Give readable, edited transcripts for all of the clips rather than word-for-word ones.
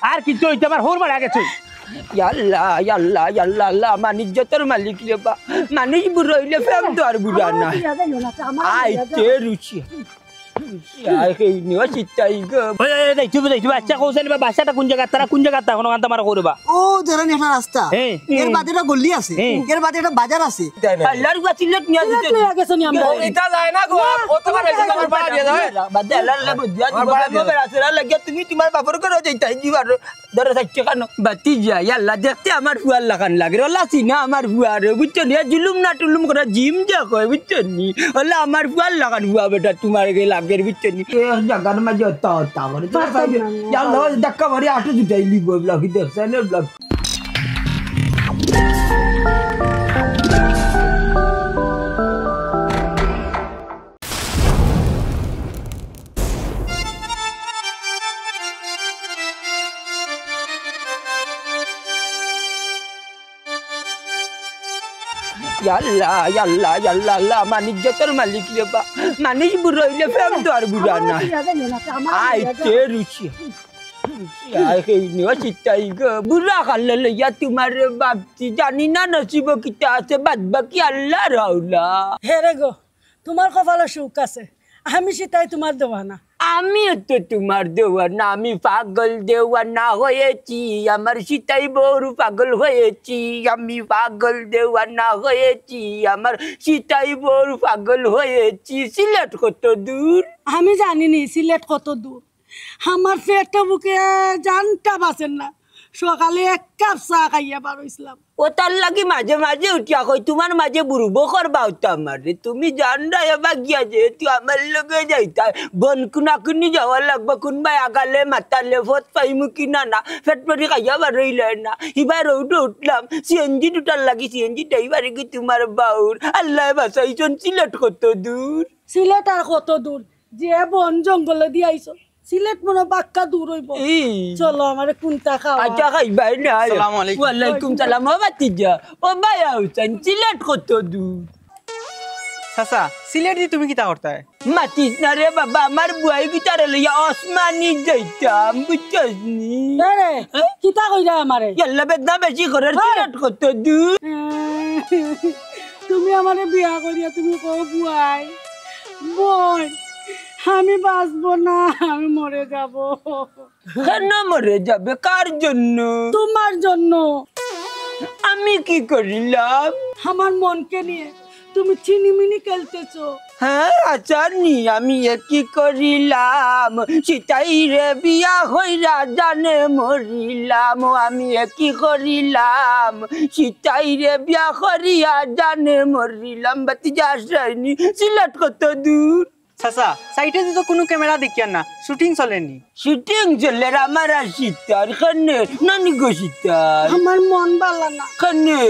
আর কিছু হইতে আমার হোর বাড়ি আগে চই আল্লাহ আল্লাহ আল্লাহ আল্লাহ মানিজ্যতের মালিক রে বা মানুষ বুড়ো হইলে ফেম তো আর বুড়া না আইতে রুচি বাচ্চাটা কোন জায়গা তারা কোন জায়গা কোনো কান্তা মারা করবা ও ধরেন একটা রাস্তা এর বাদে একটা গলি আছে এর বাদে একটা বাজার আছে আল্লাহর গা চিল্লাত নিয়া দিতে এটা যায় না গো কতবার এসে আমার পাড়া দিয়ে দাও বাদে আল্লাহর লা বুঝিয়া দিব বাবা রাসরা লাগিয়া তুমি তোমার বাপর করে যাইতাই দিবার ধরে থাকছে কেন বাতি যায় আল্লাহ দেখতে আমার ফুয়ার লাগান লাগে ওলা সিনা আমার ফুয়ার বুঝছো নি জুলুম না টুলুম করে জিম যা কয় বুঝছো নি ওলা আমার ফুয়ার লাগান ফুয়া বেটা তোমার গে লাগের বুঝছো নি জায়গার মাঝে তা তা করে তো আল্লাহ ধাক্কা মারি আটো জুটাই লিব ব্লগ দেখছেন ব্লগ আল্লাহ আল্লাহ আল্লাহ আল্লাহ মানিজ্যতের মালিক রে বা মানুষ বুড়ো হইলে ফেম তো আর বুড়া না আইতে রুচি বুড়া খালে লইয়া তোমার বাপতি জানি না নসিব কিতা আছে বাদ বাকি আল্লাহ রাউলা হে রে গো তোমার কপালে সুখ আছে আমি সেটাই তোমার দেওয়ানা আমি তো তোমার দেওয়ানা আমি পাগল দেওয়ানা হয়েছি আমার সীতাই বড় পাগল হয়েছি আমি পাগল দেওয়ানা হয়েছি আমার সীতাই বড় পাগল হয়েছি সিলেট কত দূর আমি জানিনি সিলেট কত দূর আমার পেটটা বুকে জানটা বাঁচেন না সকালে এক কাপ চা খাইয়া বার হইছিলাম ও তার লাগি মাঝে মাঝে উঠিয়া কই তোমার মাঝে বুড়বো করবা আমার তুমি জান না এবার গিয়া যেহেতু আমার লগে যাইতা বন কুনাকুনি যাওয়া লাগবে কোনবাই আগালে মাতালে ফত পাইমু কিনা না ফেটপটি খাইয়া বার হইলে না এবার উঠে উঠলাম সিএনজি দুটার লাগি সিএনজি ড্রাইভারে কি তোমার বাউর আল্লাহ বাসাইছন সিলেট কত দূর সিলেট আর কত দূর যে বন জঙ্গলে দিয়ে আইছো সিলেট মনে বাক্কা দূর হইব চলো আমারে কোনটা খাও আচ্ছা খাইবাই না আসসালামু আলাইকুম ওয়ালাইকুম সালাম ও বাতিজা ও ভাইয়া হুসেন সিলেট কত দূর চাচা সিলেট দি তুমি কিতা করতা মাতিস না রে বাবা আমার বুয়াই গিটারে লইয়া আসমানি যাইতাম বুঝছস নি আরে কিতা কইরা আমারে ইয়াল্লা বেদনা বেশি করে সিলেট কত দূর তুমি আমারে বিয়া করিয়া তুমি কও বুয়াই বোন আমি বাঁচবো না আমি মরে যাব কেন মরে যাবে কার জন্য তোমার জন্য আমি কি করিলাম আমার মনকে নিয়ে তুমি চিনিমিনি খেলতেছো হ্যাঁ আচ্ছা নি আমি কি করিলাম সীতাই রে বিয়া হইরা জানে মরিলাম আমি কি করিলাম সীতাই রে বিয়া করিয়া জানে মরিলাম বাতি যাসনি সিলেট কত দূর চাচা সাইটে তো কোনো ক্যামেরা দেখিয়া না শুটিং চলেনি শুটিং চলে আমার সীতার খানে নানি গো সীতার আমার মন ভালো না খানে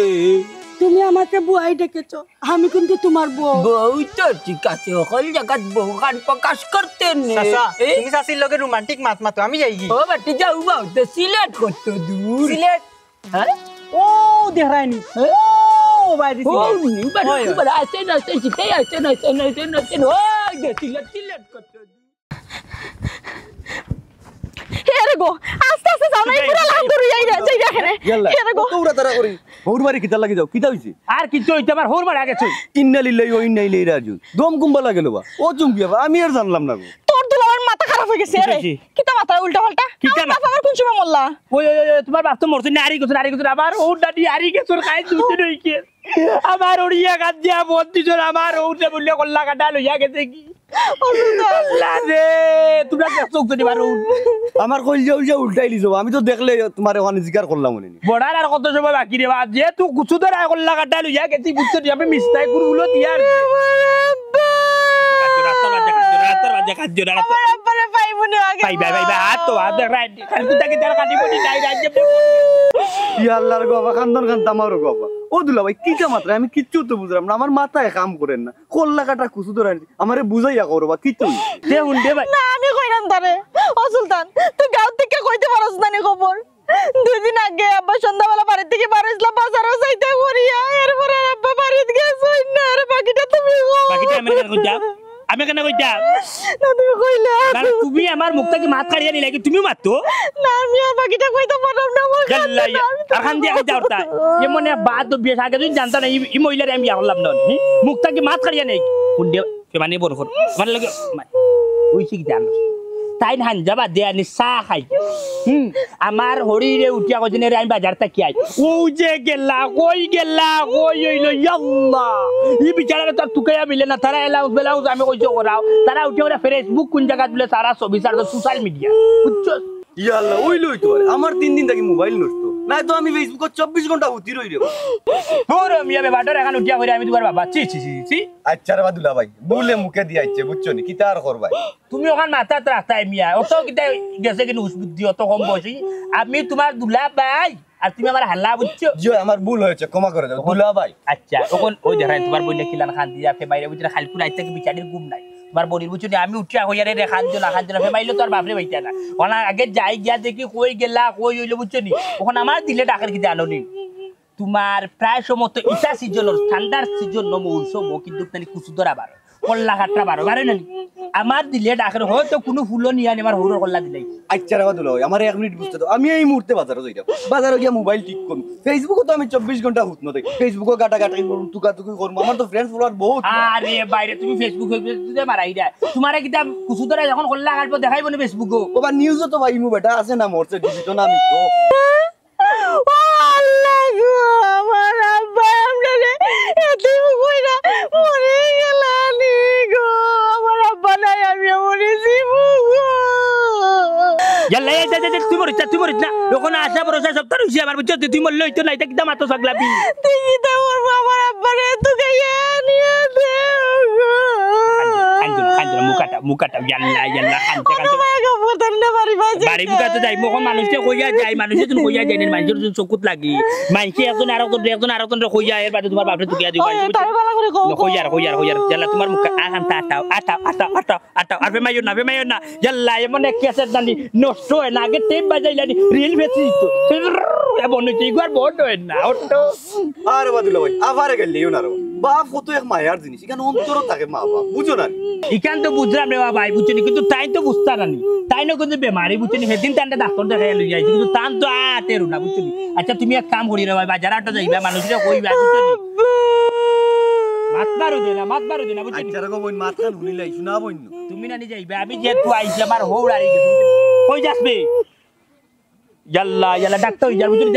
তুমি আমাকে বুয়াই ডেকেছো আমি কিন্তু তোমার বউ বউ তো ঠিক আছে সকল জায়গাত বউ গান প্রকাশ করতে চাচা তুমি চাচির লগে রোমান্টিক মাত মাতো আমি যাই ও বাটি যাও বাউ তো সিলেট কত দূর সিলেট হ্যাঁ ও দেখায়নি ও বাইরে ও নি বাড়ি বাড়ি আছে না সীতাই আছে না ও সিলেট সিলেট কত দূর হেরে গো আস্তে আস্তে যাও না পুরো লাম ধরে যাই এখানে হেরে গো তোরা তারা করি হোর বাড়ি কিতা লাগি যাও কিতা হইছে আর কিছু হইতে আমার হোর বাড়ি আগে চই ইন্না লিল্লাহি ওয়া ইন্না ইলাইহি রাজিউন দম কুম্বা লাগেল বা ও চুমকিয়া আমি আর জানলাম না গো তোর দুলার মাথা খারাপ হয়ে গেছে রে কিতা মাথা উল্টা পাল্টা আমার বাপ আমার কোন সময় মরলা ওই তোমার বাপ তো মরছে না আরি গেছ আবার ও ডাডি আরি গেছ খাই দুদিন হইকে আমার ওড়িয়া গাদ দিয়া বন্দি জোর আমার ওতে বললে কল্লা কাটা লইয়া গেছে কি আল্লাহ রে তোমরা দেখছো তো দিবার আমার কইল যে উল্টাই লিছো আমি তো দেখলে তোমারে ওখানে জিকার করলাম মনে নি বড়ার আর কত সময় বাকি রে বাপ যে তুই কুছু ধরে কল্লা কাটা লইয়া গেছি বুঝছো দি আমি মিস্টাই করবো দিয়ার রাতের বাজে কাজ আমার আব্বারে পাইবনি আগে পাইবা হাত তো হাত রাইট কালকে তাকে তার কাটিবনি নাই রাজ্যে ইয়া আল্লাহর গবা কান্দন কান্দা আমারও গবা ও দুলা ভাই কি কামাত্রা আমি কিচ্ছু তো বুঝলাম না আমার মাথায় কাম করেন না কল্লা কাটা কুছু ধরে আমারে বুঝাইয়া করবা কিচ্ছু দে হুন দে ভাই না আমি কইরাম তারে ও সুলতান তুই গাঁও থেকে কইতে পারছ না নি খবর দুদিন আগে আব্বা সন্ধ্যাবেলা বাড়ি থেকে বার হইছিলাম বাজারও যাইতে করিয়া এরপরে আব্বা বাড়িতে গেছে না আর বাকিটা তুমি বাকিটা আমি কেন কইতাম না তুমি কইলা মানে তুমি আমার মুখটা কি মাত কাড়িয়া নিলে কি তুমি মারতো না আমি আর বাকিটা কইতে পারলাম না আমার জাল্লাই আর খান দিয়া কইতা ওরতা এ মনে বাদ বিয়ে আগে তুই জানতা না এই মহিলারে আমি বিয়া করলাম না মুখটা কি মাত কাড়িয়া নেই কোন দে মানে বড় কর মানে লাগে ওই কি জানো তাই হান যাবা দেয়া নি চা খাই আমার হরিরে উঠিয়া কজনে আমি বাজার থাকি আই ও যে গেলা কই হইলো ইয়াল্লাহ ই বিচারা তো তুকায়া মিলে না তারা এলাউন্স বেলাউন্স আমি কইছো করাও তারা উঠে ওরা ফেসবুক কোন জায়গা দিলে সারা ছবি সারা সোশ্যাল মিডিয়া বুঝছো ইয়াল্লাহ ওইলই তো আমার 3 দিন থাকি মোবাইল নষ্ট নাই তো আমি ফেসবুকে 24 ঘন্টা উতি রই রে পুরো মিয়া বেবাটার এখন উঠিয়া করে আমি তোমার বাবা চি আচ্ছা রে বাদুলা ভাই বলে মুখে দি আইছে বুঝছো নি কিতা আর করবাই তুমি ওখান মাথা রাখতাই মিয়া অত কিতা গেছে কিনা উসবুদ্ধি অত কম বয়সী আমি তোমার দুলা ভাই আর তুমি আমার হাল্লা বুঝছো জি আমার ভুল হয়েছে ক্ষমা করে দাও দুলা ভাই আচ্ছা তখন ওই দেখাই তোমার বইলে কিলান খান দিয়া ফেমাইরে বুঝরা খালপুর আইতে কি বিচারির গুম নাই তোমার বডির বুঝছো আমি উঠিয়া হইয়ারে রে খান জন ফেমাইলে তো আর বাপরে বাইতা না ওনা আগে যাই গিয়া দেখি কই গেলা কই হইলো বুঝছো নি ওখানে আমার দিলে ডাকের কি জানো নি তোমার প্রায় সমস্ত ইটা সিজনের ঠান্ডার সিজন মৌসুম কিন্তু তানি কুচু ধরা বারো কল্লা কাটরা বারো না আমার দিলে ডাকের হয়তো কোনো ফুলও নিয়ে আনি আমার হরুর কল্লা দিলাই আচ্ছা রে বাদুলা ভাই আমার 1 মিনিট বুঝতে দাও আমি এই মুহূর্তে বাজারে যাই বাজারে গিয়া মোবাইল ঠিক করব ফেসবুকে তো আমি 24 ঘন্টা হুত না দেখি ফেসবুকে কাটাকাটি করব তুকাতুকি করব আমার তো ফ্রেন্ডস ফলোয়ার বহুত আরে বাইরে তুমি ফেসবুক দিতে মারাই দা তোমারে কিটা কুচু ধরা যখন কল্লা কাটবো দেখাইবো না ফেসবুকে বাবা নিউজও তো ভাই মু বেটা আছে না মরছে ডিজিটো না আমি তো আল্লাহ গো আমার আব্বা আমরে এত কইরা মরে গেলানি গো আমার আব্বা নাই আমি মরেছি গো ইয়াল্লা এই যে তুই মরিস না যখন আশা ভরসা সপ্তাহ হইছে আমার বুঝছো তুই মরলে হইতো না এটা কিটা মাতো সাগলাবি তুই কি তা করবো আমার আব্বারে এত গাইয়া নিয়ে দে গো খান্দু মুকাটা ইয়াল্লা খান্দু বাড়ি মুকাতে যাই মোখন মানুষে কইয়া যায় মানুষে তুমি কইয়া যায় না মানুষের যদি চকুত লাগি মানুষে একজন আরেকজন কইয়া এর বাদে তোমার বাপরে তুকিয়া দিবা তার ভালো করে কও কইয়া ইয়াল্লা তোমার মুখ আহান আটাও আর বেমাইও না ইয়াল্লা এমন কেসেট জানি নষ্ট হয় না আগে টেপ বাজাইলানি রিল ভেছি তো এমন হইছে ইগুয়ার বড় হয় না অটো আরে বাদুলা ভাই আবারে গেলিও না রে বাপ কত এক মায়ার জিনিস এখানে অন্তর থাকে মা বাপ বুঝো না ইখান তো বুঝলাম রে ভাই বুঝছেন কিন্তু তাই তো বুঝতা না তাই না কিন্তু বেমারি বুঝছেন সেদিন তান্ডে ডাক্তার দেখাই লই যাইছে কিন্তু তান তো আতেরু না বুঝছেন আচ্ছা তুমি এক কাম করি রে ভাই বাজার আটো যাইবা মানুষরে কইবা বুঝছেন মাত মারো দেনা বুঝছেন আচ্ছা রে বইন মাথা নুনিলাই শুনা বইন তুমি না নি যাইবা আমি যেহেতু আইছি আমার হৌড়ারি গেছে কই যাসবে ইয়াল্লা ডাক্তার হই যা বুঝছেন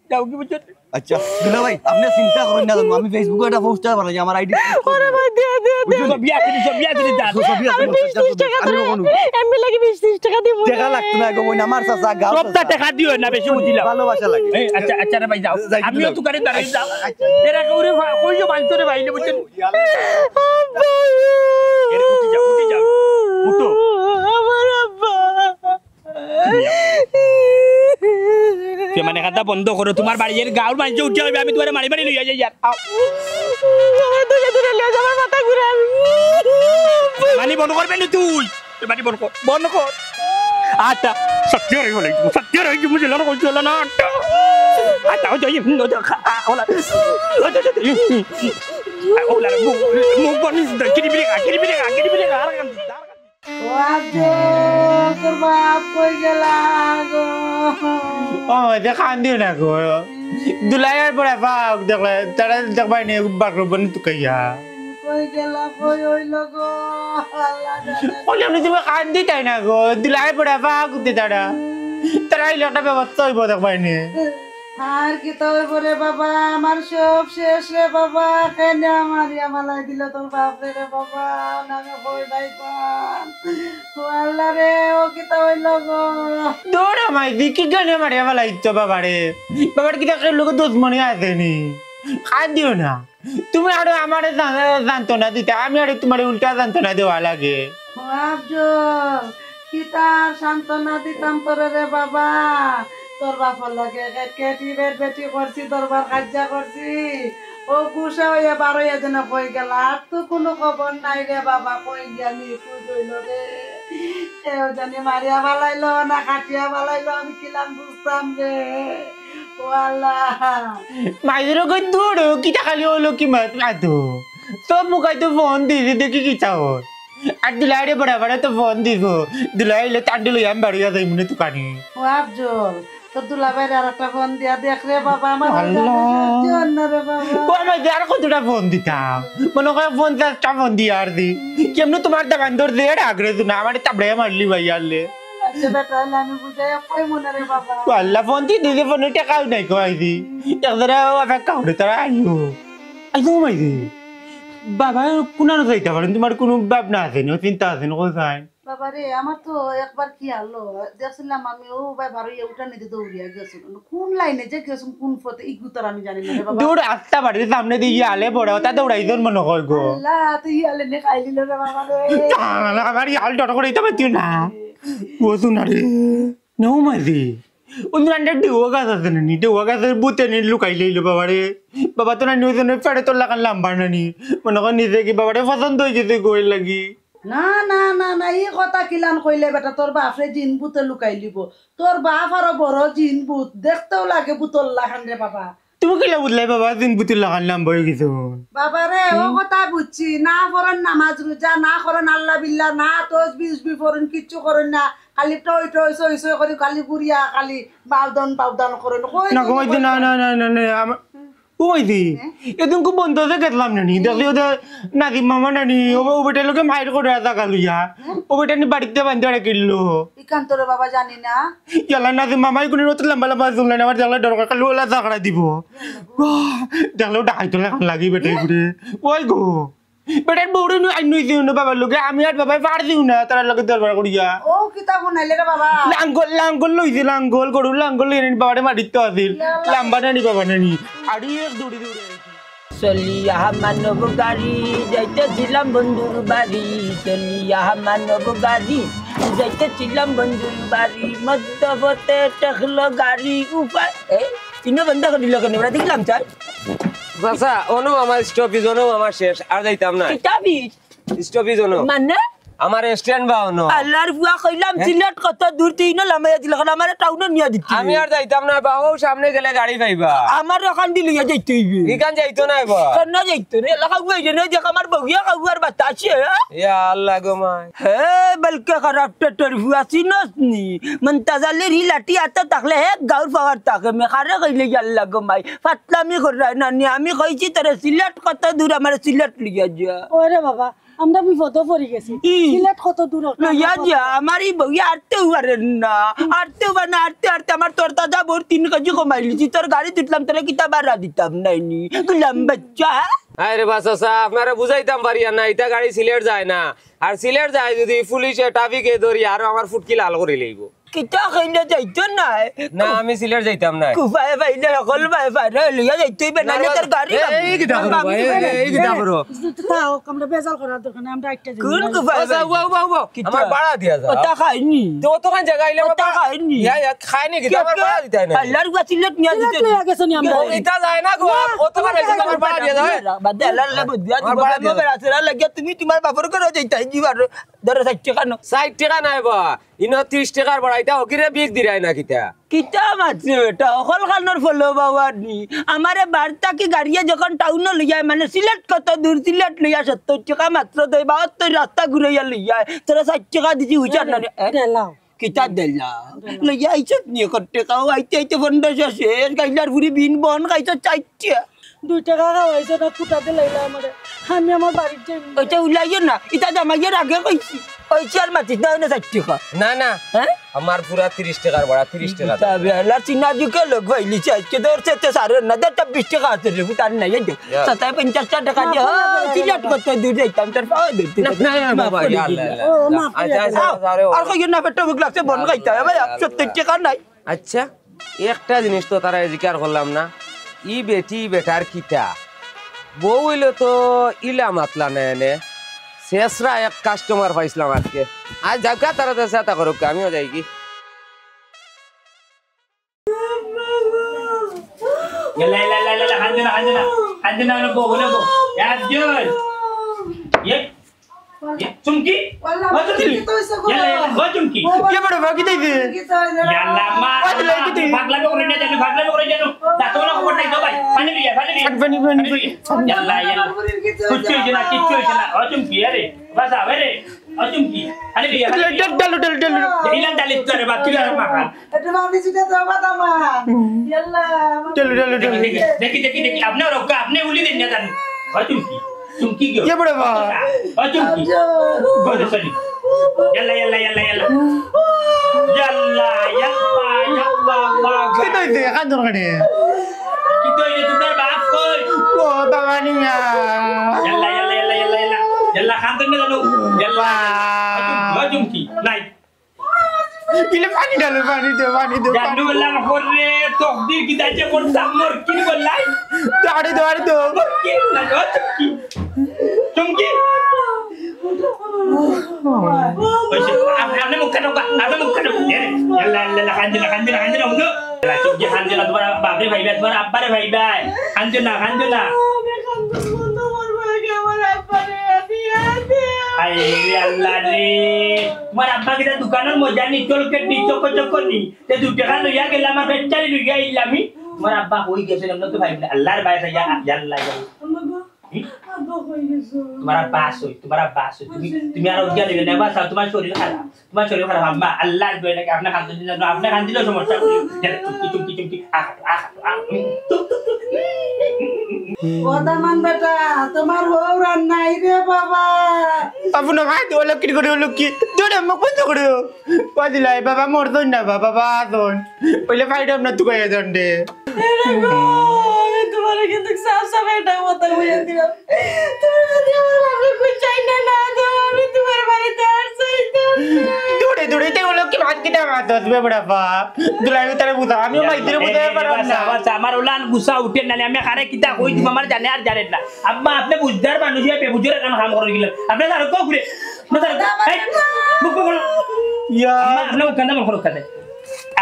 যাও কি বুঝছেন আচ্ছা দুলা ভাই আপনি চিন্তা করেন না আমি ফেসবুকে একটা পোস্টার বানাই আমার আইডি ওরে ভাই দে বুঝছো বিয়া করে যা আমি 20 টাকা এমবি লাগি 20 টাকা দিব টাকা লাগতো না গো বইন আমার চাচা গাও সবটা টাকা দিও না বেশি বুঝিলাম ভালোবাসা লাগে এই আচ্ছা রে ভাই যাও আমিও তো করে দাঁড়াই যাও এরা কইরে কইও বানতো রে ভাই বুঝছেন এর উঠি যাও উঠো আমার আব্বা কে মানে কথা বন্ধ করো তোমার বাড়ির গাঁর মানুষ উঠে হইবে আমি তোমারে মারি লইয়া যাই আর দূরে লিয়ে আমার মাথা ঘুরে মানে বন্ধ করবে না তুই মানে বন্ধ কর আটা সত্যি রই কি মুঝে লড় করছিল না আটা ও যাই ওলা ওলা মুখ বনি কিরি বিরে আর কাম তোর বাপ কই গেলা গো ও দেখান দিও না গো দুলাইয়ের পরে পাক দেখলে তারা দেখবাই নি বাকরবন তুকাইয়া কই গেলা কই হইল গো আল্লাহ ওলে আমি তুমি কান দিতাই না গো দুলাইয়ের পরে পাক উঠতে তারা এই লোকটা ব্যবস্থা হইব দেখবাই নি আর কি তো বলে বাবা আমার সব শেষ রে বাবা কেন আমালাই দিল তোর বাপ রে বাবা নামে কই বাইতাম ও আল্লাহ রে ও কি তো হইল গো দৌড়া মাই দি কি গানে মারিয়া বলা ইচ্ছো বাবারে বাবার কি দেখে লোক দুশ্মনী আসেনি কান দিও না তুমি আরো আমার জানতো না দিতে আমি আরো তোমার উল্টা জানতো না দেওয়া লাগে আফজল কি তার সান্ত্বনা দিতাম তোরে রে বাবা তোর বাপর লাগে কেটি বেটি করছি দরবার কার্যা করছি ও গুসা হইয়া বারোয়া যেন কই গেল আর তো কোনো খবর নাই রে বাবা কই গিয়া নি কইল রে কেউ জানি মারিয়া বালাইলো না কাটিয়া বালাইলো আমি কিলাম বুঝতাম রে ও আল্লাহ মাইজের কই দূর কিটা খালি হলো কি মাত আতো সব মুখাই তো ফোন দিছি দেখি কি চাও আর দিলাইরে বড় বড় তো ফোন দিব দিলাইলে তান্ডি লই আমি বাড়িয়া যাই মনে দোকানে ও আফজল তোর দুলাভাইয়ের আর একটা ফোন দিয়া দেখ রে বাবা আমার আল্লাহ। রে বাবা ও আমার আর কতটা ফোন দিতাম মনে করে 50টা ফোন দিয়ে আর দি কেমনে তোমার দোকান ধর দিয়ে আগ্রে না আমার তাবড়ে মারলি ভাই আলে আচ্ছা বেটা হলে আমি বুঝাই কই মনে রে বাবা আল্লাহ ফোন দিদি ফোনে টাকাও নাই কইদি একদরা অপেক্ষা করে তারা আইও মাইদি বাবা কোনানো যাইতে পারেন তোমার কোনো ভাবনা আছে না চিন্তা আছে না কোথায় বাবা রে আমার তো একবার কি হলো দেখছিলাম আমি ও ভাই ভালো উঠা নিতে দৌড়িয়া গেছিল কোন লাইনে যে গেছুন কোন পথে ইগুতার আমি জানি না রে বাবা দৌড় আস্তা বাড়ির সামনে দিয়ে আলে বড় তা দৌড়াইজন মনে হয় গো আল্লাহ তুই আলে নে খাইলিল রে বাবা রে আমার ইয়াল ডট করে দিতে পারছি না ও শুনা রে নেও মাঝি উন্দান্ডে ডেউয়া গাছ আছে না নি ডেউয়া গাছের বুতে নি লুকাই লইলো বাবা রে বাবা তো না নিউজনে ফেড়ে তোর লাগান লাম্বার না নি মনে কর নিজে কি বাবা রে পছন্দ হয়ে যেতে গোল লাগি না না না না এই কথা কিলান কইলে বেটা তোর বাপরে জিন বুতে লুকাই লিব তোর বাপ আরো বড় জিন বুত দেখতেও লাগে বুতল লাগান রে বাবা তুমি কিলা বুঝলাই বাবা দিন বুতির লাগান লাম্বার হয়ে গেছো বাবা রে ও কথা বুঝছি না করেন নামাজ রোজা না করেন আল্লাহ বিল্লাহ না তসবিহ করেন কিচ্ছু করেন না খালি টই টই সই সই করে খালি গুড়িয়া খালি বাউদান করেন কই না কমাইতে না না না না না আমার কমাইতি এদিন খুব বন্ধ হয়ে গেলাম নানি দেখলি ওদের নাদিম মামা নানি ও বেটার লোকে মায়ের করে টাকা লইয়া ও বেটা নি বাড়িতে বান্ধে রাখিল ইকান্ত রে বাবা জানি না ইয়ালা নাদিম মামাই কোনো নতুন লম্বা লম্বা চললেন আমার জানলা দরকার খালি ওলা চাকরা দিব দেখলেও ডাকাইতে লাগি বেটাই ঘুরে ওই গো বেটার বউরে আইনুই দিও না বাবার লোকে আমি আর বাবাই পার দিও না তার লোকে দরবার করিয়া ও কিতা বনাইলে রে বাবা লাঙ্গল লইছে লাঙ্গল গরু লাঙ্গল লই আনি বাবারে মারিতে আসিল লাম্বা নানি বাবা নানি আড়ি এক দৌড়ি দৌড়ি চলিয়া মানব গাড়ি যাইতেছিলাম বন্ধুর বাড়ি চলিয়া মানব গাড়ি যাইতেছিলাম বন্ধুর বাড়ি মধ্যপথে টেকলো গাড়ি উপায় তিনও বন্ধ করিল কেন দেখলাম চাই আচ্ছা অনু আমার স্টপেজ অনু আমার শেষ আর যাইতাম না কিতাবি স্টপেজ অনু মানে আমার স্ট্যান্ড বা অনু আল্লাহর বুয়া কইলাম সিলেট কত দূর তিন লামাইয়া দিল কারণ আমার টাউনে নিয়ে দিচ্ছি আমি আর যাইতাম না বা ও সামনে গেলে গাড়ি পাইবা আমার ওখান দিয়ে লইয়া যাইতে হইবে ইকান যাইতো না বা কেন যাইতো রে এলাকা গুয়াই না দেখ আমার বউয়া কাউয়ার বাতা আছে ইয়া আল্লাহ গো মাই হে বলকে খারাপ টেটর বুয়া চিনস নি মন্তাজালের হি লাঠি আতা তাকলে হে গাউর পাওয়ার তাকে মে খারে কইলে আল্লাহ গো মাই ফাতলামি কর না নি আমি কইছি তোরে সিলেট কত দূর আমার সিলেট লিয়া যা ওরে বাবা আমরা বিপদে পড়ে গেছি সিলেট কত দূর লইয়া যা আমার এই বউয়া আরতে পারেন না আরতে না আরতে আমার তোর দাদা বোর 3 কেজি কমাই লিছি তোর গাড়ি তুললাম তোরে কিতা বাড়া দিতাম নাইনি তুলাম বাচ্চা আরে বাস আসা আপনারা বুঝাইতাম পারি না এটা গাড়ি সিলেট যায় না আর সিলেট যায় যদি পুলিশে ট্রাফিকে ধরি আর আমার ফুটকি লাল করে লইব কিতা কইলে যাইতো না না আমি সিলেট যাইতাম না কুফায় বাইলে সকল ভাই বাইরে লইয়া যাইতেই বে না তোর গাড়ি এই কি দাও ভাই এই কি দাও তাও আমরা বেজাল করার দরকার নাই আমরা একটা কোন কুফায় আচ্ছা ওয়া আমার ভাড়া দিয়া যা ওটা খাইনি তো তখন জায়গা আইলে ওটা খাইনি ইয়া খাইনি কি আমার ভাড়া দিতে না আল্লাহর গা সিলেট নিয়া দিতে লইয়া গেছ নি আমরা এটা যায় না গো ও তো মানে আমার ভাড়া দিয়া দাও বাদে আল্লাহর লে বুঝিয়া দিব আমি বেড়াছরা লাগিয়া তুমি তোমার বাপর করে যাইতাই দিবার ধরে 60 টাকা নো 60 টাকা নাই বা ইনো 30 টাকার ভাড়া এটা হকিরে বিক দিরাই না কিতা কিতা মাছে বেটা অকল খানোর ফলো বাবা নি আমারে বার্তা কি গাড়িয়ে যখন টাউন লইয়া মানে সিলেট কত দূর সিলেট লইয়া 70 টাকা মাত্র দেই 72 রাস্তা ঘুরাইয়া লইয়া তোরা 60 টাকা দিছি উচার না দেলাও কিতা দেলা লইয়া আইছত নিয়ে করতে কাও আইতে আইতে বন্ধ শেষ গাইলার পুরি বিন বন খাইছ চাইছে 2 টাকা খাওয়াইছো না কুটাতে লাইলা আমারে আমি আমার বাড়িতে ওইটা উলাইও না ইটা জামাইয়ের আগে কইছি ওইছি আর মাতি দাও না 60 টাকা না না হ্যাঁ আমার পুরা 30 টাকার ভাড়া 30 টাকা তবে আল্লাহ চিনা দিকে লোক ভাইলি চাইছে তোর সাথে সারে না দে 20 টাকা আছে রে তার নাই দে 50 টাকা দিয়ে সিলেট কত দূর যাইতাম তোর পাও দে না বাবা ইয়া আল্লাহ ও মাফ করে আচ্ছা আর কই না পেট বুক লাগছে বন খাইতে হবে ভাই 70 টাকা নাই আচ্ছা একটা জিনিস তো তারা জিকার করলাম না ই বেটি বেটার কিতা বউ হইলো তো ইলা মাতলা নেনে শেষরা এক কাস্টমার পাইছিলাম আজকে আজ যাকা তারা চেষ্টা করুক আমিও যাই কি عندنا انا بو ولا بو يا عبدول يك চুমকি ও চুমকি ও চুমকি ये बड़ा बाकी दे दे ইয়াল্লা মা পাগলামি করে না জানো পাগলামি করে জানো দাঁত না খবর নাই তো ভাই পানি লিয়া पानी ইয়াল্লা কিচ্ছু হইছে না ও চুমকি আরে বাস আবে রে ও চুমকি পানি লিয়া डालो ইলান ডালিত করে বাকি আর মাখা এটা মামি সুদে তো বাবা মা ইয়াল্লা দেখি আপনি রোকা আপনি উলি দেন না জানো ও চুমকি গো ये बड़ा बा ও চুমকি বলে সরি ইয়াল্লা কি দইছে কান ধরে কি তো এই তোর বাপ কই ও বাবা নিয়া ইয়াল্লা খান তুমি জানো ইয়াল্লা ও চুমকি নাই ইলে পানি ডালো পানি দে জানু বললাম করে তকদির কি দাইছে কোন সামর কি বললাই দাড়ি কি না গো চুমকি ওইসে আপনি মুখ কাটো ইয়াল্লা খান্দিনা উনো la চুমকি খান্দিনা তোমার বাপরে ভাইবা তোমার আব্বারে ভাইবা খান্দিনা আরে আল্লাহ রে তোমার আব্বা কিটা দোকানের মজা নি চলকে দি চকো নি তে 2 টাকা লইয়া গেলাম আমার বেচারি লইয়া আইলামি তোমার আব্বা হই গেছে না তো ভাইবা আল্লাহর বাইরে আল্লাহ তোমার আব্বা আসো তুমি আর উদ্যা দিবে না বাস তোমার শরীর খারাপ আম্মা আল্লাহর দয়া নাকি আপনি খান দিন আপনি খান দিলে সমস্যা করি চুমকি ওদামান বেটা তোমার হৌরান নাই রে বাবা আপনি ভাই তো লক্ষ্মী করে লক্ষ্মী দৌড়ে মুখ বন্ধ করে পাদিলাই বাবা মোর দন না বাবা আসুন পহলে ফাইডম না তুই কয়ে দন্ডে তোমার কিন্তু সাফ এটা মতো হয়ে দিলাম তুমি যদি আমার বাবা কই চাই না দাও আমি তোমার বাড়িতে আসছি দৌড়ে তে লক্ষ্মী ভাত কিটা মাত হবে বড় বাপ দুলাই তারে বুঝা আমি মাইদের বুঝা পারব না বাবা আমার ওলান গুসা উঠে নালে আমি আরে কিটা কই তুমি আমার জানে আর জানেন না আম্মা আপনি বুঝদার মানুষ হয়ে বেবুজরে কাম করে গেলেন আপনি আর কো ঘুরে বুক বল ইয়া আম্মা আপনি কান্দা বল করতে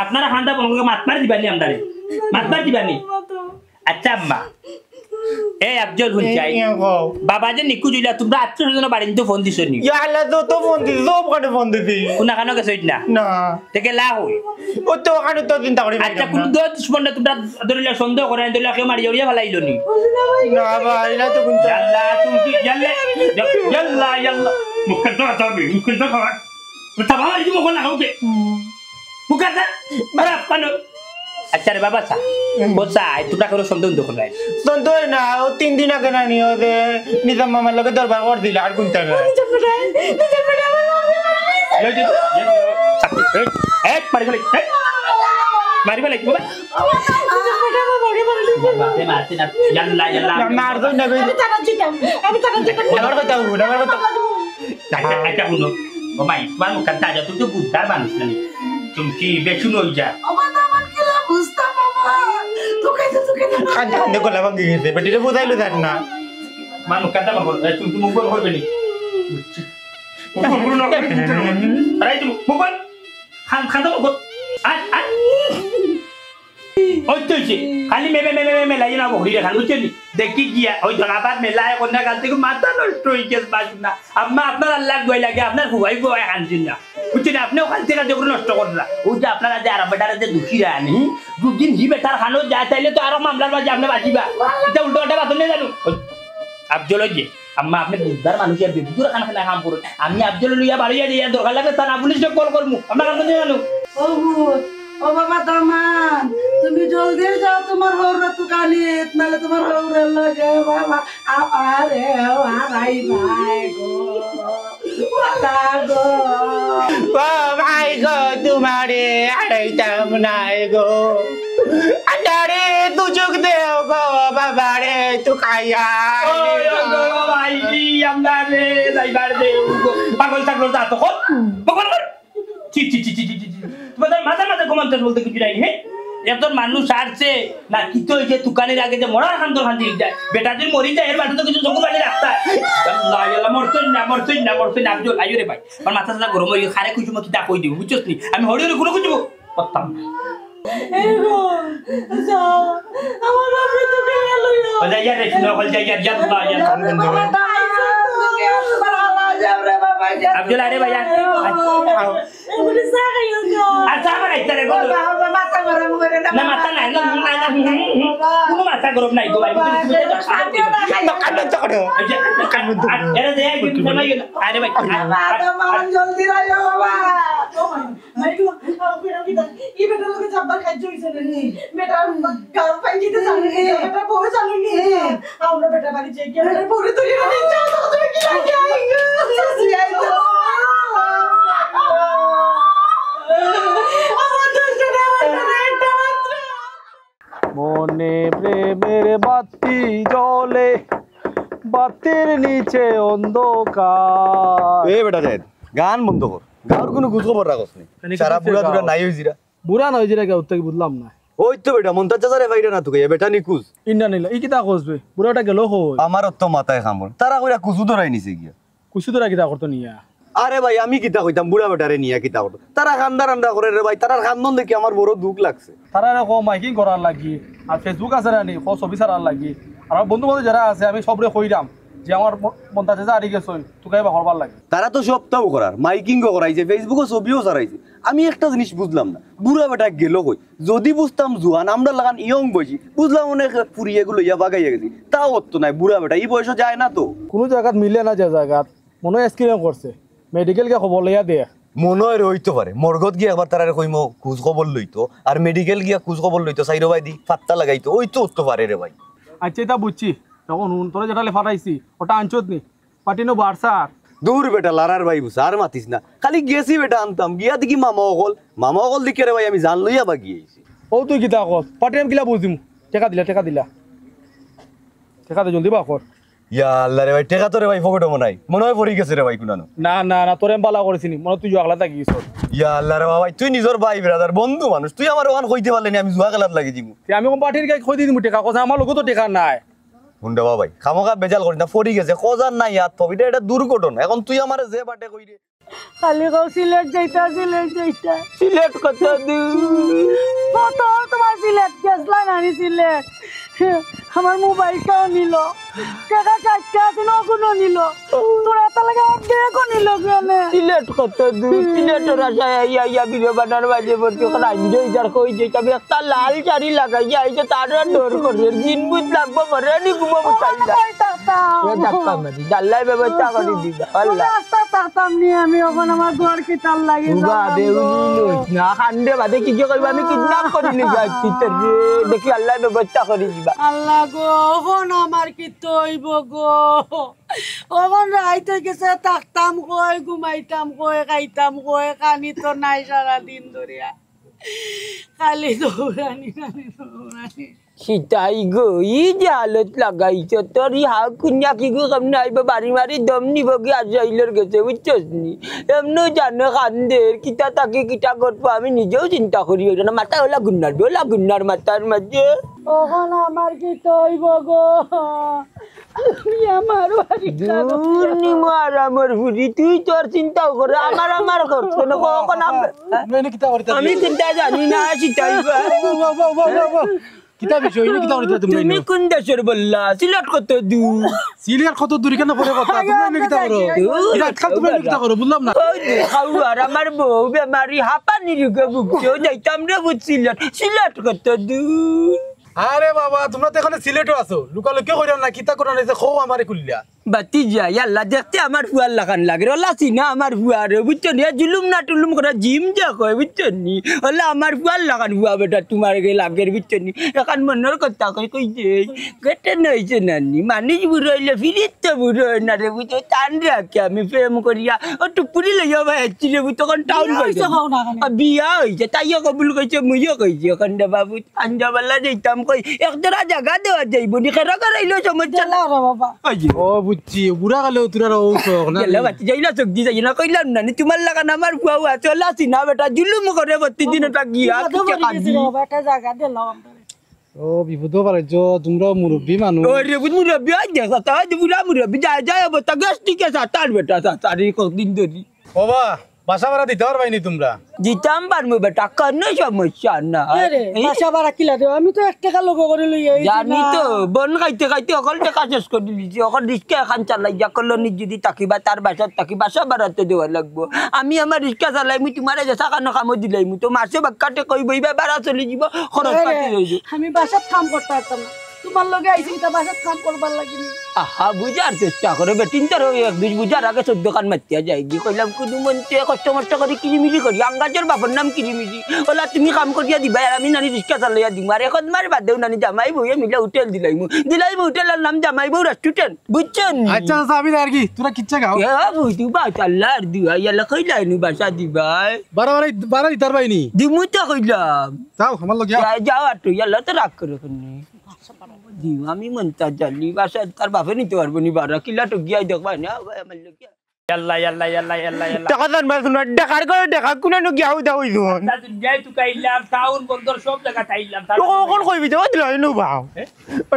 আপনারা খান্দা বল মাত মার দিবানি আমদারে মাত মার দিবানি আচ্ছা আম্মা এই আফজল হুনচাই বাবা যে নিকু জুইলা তোমরা আত্মীয়স্বজন বাড়িতে ফোন দিছো নি ইয়া আল্লাহ তো ফোন দিছি সব কানে ফোন দিছি কোনা কানো গেছই না না থেকে লা হই ও তো কানে তো চিন্তা করি আচ্ছা কোন দুশ্মন তোমরা ধরিলা সন্দেহ করে ধরিলা কেউ মারি জড়িয়া ফেলাইলো নি না ভাই না তো কোন আল্লাহ তুমি ইয়াল্লা মুকদ্দর তবে মুকদ্দর খাওয়া মুতা বাবা এই মুখ না খাওকে মুকদ্দর মারা পানো আচ্ছা রে বাবা সা বসা তোমরা করে সন্দেহ দেখো নাই সন্দেহ না ও 3 দিন আগে না নিও যে নিজাম মামার লগে দরবার কর দিল আর কোন টাকা মারি ফেলাই বাবা মারতে না ইয়াল্লা মার দই না আমি তারা আমার কথা আচ্ছা শুনো ও মাই তোমার মুখ কান্তা যা তুই তো বুঝদার মানুষ না চুমকি বেশি নই যা ওদামান কিলা বুঝতা বাবা তোকে কান্দে গলা ভাঙি গেছে বেটিরে বুঝাইলো জান না মানুষ কান্তা বল চুমকি মুখ বল হবে নি আরে তুমি মুখ বল খান মুখ আজ ওই তো খালি মে লাই না ঘুরি খান বুঝছেন দেখি গিয়া ওই ধরাবাদ মেলায় কন্যা কাল থেকে মাথা নষ্ট হয়ে গেছে বাসুন না আম্মা আপনার আল্লাহ গই লাগে আপনার হুয়াই খানছেন না বুঝছেন আপনি ওখান থেকে যেগুলো নষ্ট করলা ওই যে আপনারা যে আর বেটারা যে দুঃখীরা আনি দুদিন হি বেটার খানো যায় তাইলে তো আরো মামলার বাজে আপনি বাঁচিবা এটা উল্টো একটা বাতন নিয়ে জানো আফজল যে আম্মা আপনি বুঝদার মানুষ বেবুজুর খানা কাম করুন আমি আফজল লইয়া বাড়িয়া দিয়ে দরকার লাগে থানা পুলিশকে কল করবো আপনার কাম নিয়ে জানো ও বাবা দামান তুমি জলদি যাও তোমার হৌরা তুকানি নালে তোমার হৌরা লাগে বাবা আরে আরাই ভাই গো ওলা গো ভাই গো তোমারে আড়াইতাম নাই গো আন্ডারে তু চোখ দেও গো বাবারে তু খাইয়া ভাই আমদারে যাইবার দেও গো পাগল থাকলো তা তো পাগল কর চি তোমাদের মাথা কমান্টার বলতে কিছু নাই হ্যাঁ একজন মানুষ আসছে না কি তো হয়েছে দোকানের আগে যে মরার খান্তি যায় বেটা যদি মরি যায় এর মাঝে তো কিছু চোখ পানি রাখতা মরছই না আফজল আইও রে ভাই আমার মাথা সাথে গরম হয়ে খারে কিছু মতো কই দিব বুঝছস নি আমি হরি কোনো কিছু করতাম আমার বাবা তো গেল যাইয়া রে শুনো কল যাইয়া রে বাবা আব্দুল্লাহ রে ভাইয়া এগুলি সাগাই গো আচ্ছা আমার আইতা রে গো বাবা মাথা গরম করে না না মাথা নাই না কোনো মাথা গরম নাই গো ভাই কান্না চকড়ো এরা দে আরে ভাই বাবা মান জলদি রাইও বাবা মাইটু এই বেটা লোকে চাপবার খাই জইছে রে বেটা কার পাই দিতে জানি বেটা পড়ে জানি নি আমরা বেটা বাড়ি যাই গিয়ে বেটা পড়ে তুলি না যাও তো তুমি কি লাগে আইগো সাসি আইতো মনে প্রেমের বাতি জ্বলে বাতির নিচে অন্ধকার এ বেটা দেন গান বন্ধ কর গাওর কোনো খোঁজ খবর রাখস নি সারা বুড়া দুরা নাই হইজিরা বুড়া নয় জিরা কেউ থেকে বুঝলাম না ওই তো বেটা মন্তাজ চাচারে ভাইরা না তোকে বেটা নিকুজ ইন্না নিলা ই কিতা কসবে বুড়াটা গেল হই আমার তো মাথায় খামর তারা কইরা কুসু ধরাই নিছে গিয়া কুছি তোরা কিতা করতো নিয়া আরে ভাই আমি কিতা কইতাম বুড়া বেটারে নিয়া কিতা করতো তারা খান্দা রান্দা করে রে ভাই তারার খান্দন দেখি আমার বড় দুঃখ লাগছে তারা এরকম মাইকিং করার লাগি আর ফেসবুক আছে না নি ছবি ছাড়ার লাগি আর আমার বন্ধু বান্ধব যারা আছে আমি সবরে কইরাম যে আমার মনটা যে আড়ি গেছই তোকে এবার করবার লাগে তারা তো সবটাও করার মাইকিংও করাইছে ফেসবুকে ছবিও ছাড়াইছে আমি একটা জিনিস বুঝলাম না বুড়া বেটা গেল কই যদি বুঝতাম জুয়ান আমরা লাগান ইয়ং বয়সী বুঝলাম অনেক ফুরিয়ে গুলো ইয়া বাগাইয়া গেছি তাও অত নাই বুড়া বেটা এই বয়সে যায় না তো কোনো জায়গাত মিলে না যে জায়গাত মনে হয় স্ক্রিন করছে মেডিকেল কে খবর লইয়া দে মনে হয় রইতে পারে মর্গত গিয়ে একবার তারা কইম খোঁজ খবর লইতো আর মেডিকেল গিয়া খোঁজ খবর লইতো সাইরো ভাই দি ফাত্তা লাগাইতো ওই তো উঠতে পারে রে ভাই আচ্ছা এটা বুঝছি তখন তোরা যেটা ফাটাইছি ওটা আনচত নি পাটিনো বারসার দূর বেটা লারার ভাই বুঝা আর মাতিস না খালি গেছি বেটা আনতাম গিয়া দেখি মামা অকল দিকে রে ভাই আমি জান লইয়া বা গিয়েছি ও তুই কিতা কর পাটিয়াম কিলা বুঝিম টেকা দিলা টেকা দে জলদি বা কর ইয়া আল্লাহ রে ভাই টেকা তো রে ভাই ফকট মনে হয় পড়ি গেছে রে ভাই কুনানো না না না তোরে বালা করেছিনি মনে তুই জুয়া খেলা থাকিস ইয়া আল্লাহ রে ভাই তুই নিজর ভাই ব্রাদার বন্ধু মানুষ তুই আমার ওখান কইতে পারলি না আমি জুয়া খেলাত লাগি দিমু আমি কোন পাটির গাই কই দিমু টেকা কথা আমার লোক তো টেকা নাই হুন্ডা ভাই খামোখা বেজাল করি না পড়ি গেছে খোঁজার নাই ইয়াত তো এটা দুর্ঘটনা এখন তুই আমার যে বাটে কই রে খালি কও সিলেট যাইতা সিলেট কত দূর কত তোমার সিলেট গেছলা নানি সিলেট আমার মোবাইলটাও নিল টাকা চারটে আছে নগুলো নিল তোর এত লাগে আমার ব্যাগও নিল কেনে সিলেট কত দূর সিলেটের আশায় ইয়া ভিডিও বানার বাজে পড়ছে ওখানে আইনজয় যার কই যে আমি একটা লাল শাড়ি লাগাইয়া আইছে তার ডর করে দিন বুঝ লাগবো মরে নি ঘুমাবো চাইলা ধাক্কা মারি জাল্লাই ব্যবস্থা করে দিবা আল্লাহ রাস্তা তাতাম নিয়ে আমি ওখানে আমার ঘর কি তার লাগে না খান্ডে বাদে কি করবো আমি কিডন্যাপ করে নিয়ে যাচ্ছি দেখি আল্লাহ ব্যবস্থা করে দিবা আল্লাহ গো ওখন আমার কি তৈব গো ওখন রাইতে গেছে থাকতাম কই ঘুমাইতাম কই খাইতাম কই কানি তো নাই সারাদিন ধরিয়া খালি দৌড়ানি সীতাই গো ই যে আলত লাগাইছ তোর ইহা কুন্যা কি গো কেমন আইব বাড়ি মারি দম নিব কি আজ আইলের গেছে বুঝছস নি এমনও জানে কান্দের কিতা তাকে কিতা করবো আমি নিজেও চিন্তা করি ওইটা না মাথা ওলা গুন্নার মাথার মাঝে ওখন আমার কি তৈব গো আমার দূর নিমো আর আমার বুড়ি তুই তোর চিন্তাও করে আমার করছো না কখন আমি চিন্তা জানি না সীতাই কিতা বিষয় ইনি কিতা করিতে তুমি তুমি কোন দেশের বললা সিলেট কত দূর সিলেট কত দূর কেন পরে কথা তুমি ইনি কিতা করো এটা আজকাল তুমি ইনি কিতা করো বুঝলাম না ওই খাও আর আমার বউ বেমারি হাঁপানি রোগে ভুগছে যাইতাম রে সিলেট কত দূর আরে বাবা তোমরা তো এখানে সিলেটও আছো লুকালুকি কইরা না কিতা করা নাইছে খো আমারে কুল্লা বাতি যা আল্লাহ দেখতে আমার ফুয়ার লাগান লাগে ওলা চিনা আমার ফুয়ার বুঝছো নি জুলুম না টুলুম করে জিম যা কয় বুঝছো নি ওলা আমার ফুয়ার লাগান ফুয়া বেটা তোমার গে লাগের বুঝছো নি এখন মনের কথা কই যে কেটে নইছে নানি মানিস বুড়ো হইলে ফিরিত তো বুড়ো হয় না রে বুঝছো টান রাখে আমি প্রেম করিয়া ও টুপুরি লইয়া ভাই রে তখন টাউন কইছে বিয়া হইছে তাইও কবুল কইছে মুইও কইছে এখন দে বাবু আঞ্জাবালা যাইতাম কই একটা জায়গা দেওয়া যাইব নি খেরা করাইলো সমস্যা না বাবা ও বুঝছি বুড়া গেলে তোরা ঔষধ না গেলে বাচ্চা যাইলা চোখ দিয়ে যাই না কইলাম না তোমার লাগান আমার ফুয়া হুয়া চলা চিনা বেটা জুলুম করে প্রতিদিন ওটা গিয়া একটা জায়গা দিলাম ও বিপদ পারছো তোমরা মুরব্বী মানুষ ওরে মুরব্বী আজ দেখা তা বুড়া মুরব্বী যায় যায় বতা গ্যাস্ট্রিক আছে তার বেটা তারি কতদিন ধরি বাবা বাসা ভাড়া দিতে পারবাইনি তোমরা দিতাম পারবো বেটা কোনো সমস্যা না বাসা ভাড়া কিলা দেব আমি তো 1 টাকা লোক করে লই আইছি জানি তো বন খাইতে খাইতে অকল টাকা শেষ করে দিয়েছি অকল রিক্সা এখন চালাই যা কলোনি যদি তাকিবা তার বাসার তাকি বাসা ভাড়াতে দেওয়া লাগবো আমি আমার রিক্সা চালাই আমি তোমার যে কানো কামো দিলাই তো মাসে বাক্কাতে কই বইবা ভাড়া চলে যাব খরচ পাতি হয়ে যাব আমি বাসাত কাম করতে পারতাম না তোমার লগে আইছি তা বাসাত কাম করবার লাগিনি আহা বুঝার চেষ্টা করে বেটিন তোর এক দুই বুঝার আগে 14 কান মাতিয়া যায় গি কইলাম কোনো মনতে কষ্ট মষ্ট করে কিরিমিরি করি আঙ্গাজের বাবার নাম কিরিমিরি ওলা তুমি কাম করিয়া দিবা আর আমি নানি রিক্সা চালাইয়া দিম আর এখন মার বাদ দেও নানি জামাই বউয়ে মিলে হোটেল দিলাইমু হোটেলের নাম জামাই বউ রেস্টুরেন্ট বুঝছেন আচ্ছা আচ্ছা আমি আর কি তোরা কিচ্ছা গাও এ বুঝি বা আল্লাহর দিবা ইয়ালা কইলাইনি বাসা দিবা বারা দিতে পারবাইনি দিমু তো কইলাম যাও আমার লগে যাও আর তো ইয়ালা তো রাগ করে কোনি দিও আমি মনটা জানি বাসা তার বাপে নিতে পারবো নি বারা কিলা তো গিয়া দেখবা না আমার লগে ইয়াল্লা ইয়াল্লা ইয়াল্লা ইয়াল্লা ইয়াল্লা টাকা দান মাছ না দেখার করে দেখা কোন গিয়াও দাও ইদন দাদু যাই তো কাইলাম টাউন বন্দর সব জায়গা চাইলাম কোন কইবি তো দিল